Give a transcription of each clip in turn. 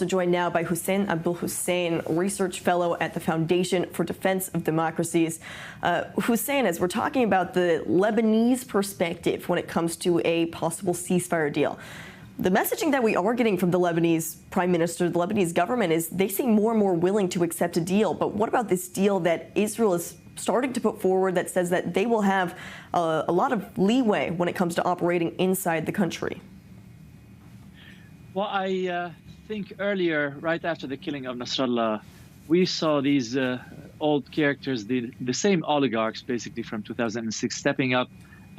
Joined now by Hussain Abdul-Hussain, research fellow at the Foundation for Defense of Democracies. Hussain, as we're talking about the Lebanese perspective when it comes to a possible ceasefire deal, the messaging that we are getting from the Lebanese prime minister, the Lebanese government, is they seem more and more willing to accept a deal. But what about this deal that Israel is starting to put forward that says that they will have a lot of leeway when it comes to operating inside the country? Well, I think earlier, right after the killing of Nasrallah, we saw these old characters, the same oligarchs basically from 2006, stepping up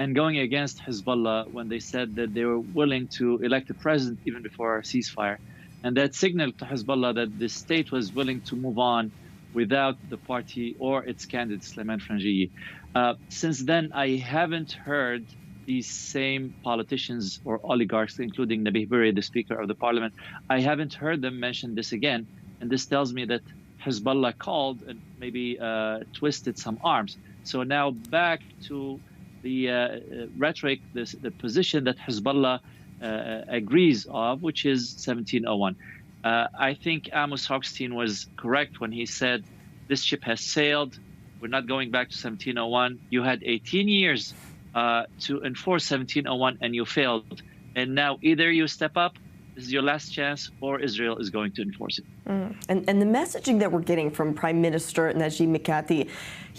and going against Hezbollah when they said that they were willing to elect a president even before a ceasefire. And that signaled to Hezbollah that the state was willing to move on without the party or its candidate, Sulaiman Frangiyi. Since then, I haven't heard these same politicians or oligarchs, including Nabih Berri, the Speaker of the Parliament, I haven't heard them mention this again. And this tells me that Hezbollah called and maybe twisted some arms. So now back to the rhetoric, the position that Hezbollah agrees of, which is 1701. I think Amos Hochstein was correct when he said, this ship has sailed. We're not going back to 1701. You had 18 years to enforce 1701 and you failed. And now either you step up, this is your last chance, or Israel is going to enforce it. And the messaging that we're getting from Prime Minister Najib Mikati,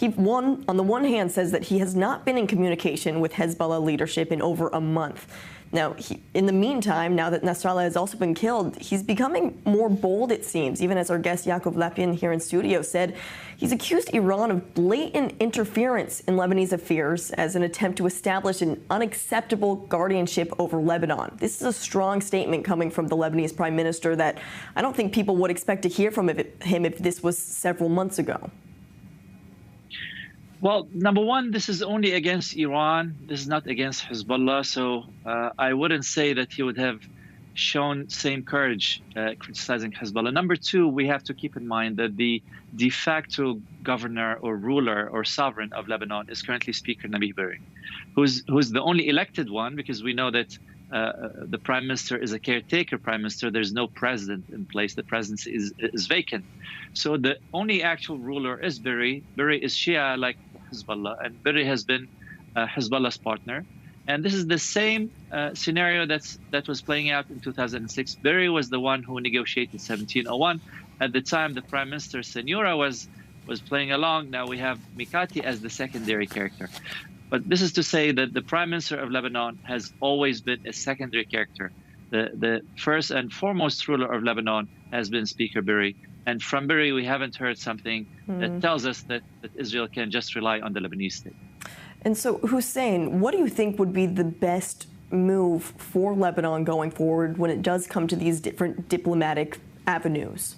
on the one hand says that he has not been in communication with Hezbollah leadership in over a month. Now, in the meantime, now that Nasrallah has also been killed, he's becoming more bold, it seems. Even as our guest Yaakov Lapin here in studio said, he's accused Iran of blatant interference in Lebanese affairs as an attempt to establish an unacceptable guardianship over Lebanon. This is a strong statement coming from the Lebanese Prime Minister that I don't think people would expect to hear from him if this was several months ago. Well, number one, this is only against Iran. This is not against Hezbollah. So I wouldn't say that he would have shown same courage criticizing Hezbollah. Number two, we have to keep in mind that the de facto governor or ruler or sovereign of Lebanon is currently Speaker Nabih Berri, who's the only elected one, because we know that the prime minister is a caretaker prime minister. There's no president in place. The presidency is vacant. So the only actual ruler is Berri. Berri is Shia like Hezbollah, and Berri has been Hezbollah's partner. And this is the same scenario that was playing out in 2006. Berri was the one who negotiated 1701. At the time, the Prime Minister Senora was playing along. Now we have Mikati as the secondary character. But this is to say that the Prime Minister of Lebanon has always been a secondary character. The first and foremost ruler of Lebanon has been Speaker Berri. And from Berri, we haven't heard something that tells us that Israel can just rely on the Lebanese state. And so, Hussain, what do you think would be the best move for Lebanon going forward when it does come to these different diplomatic avenues?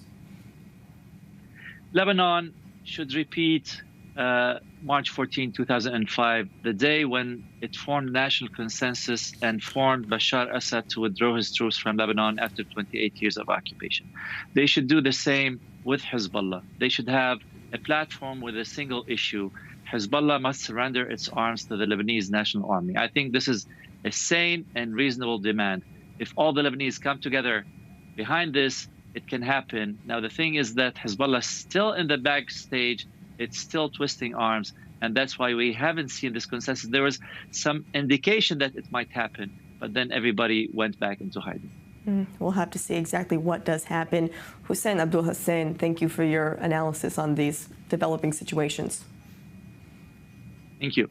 Lebanon should repeat March 14, 2005, the day when it formed national consensus and formed Bashar Assad to withdraw his troops from Lebanon after 28 years of occupation. They should do the same with Hezbollah. They should have a platform with a single issue. Hezbollah must surrender its arms to the Lebanese National Army. I think this is a sane and reasonable demand. If all the Lebanese come together behind this, it can happen. Now, the thing is that Hezbollah is still in the backstage. It's still twisting arms, and that's why we haven't seen this consensus. There was some indication that it might happen, but then everybody went back into hiding. We'll have to see exactly what does happen. Hussain Abdul-Hussain, thank you for your analysis on these developing situations. Thank you.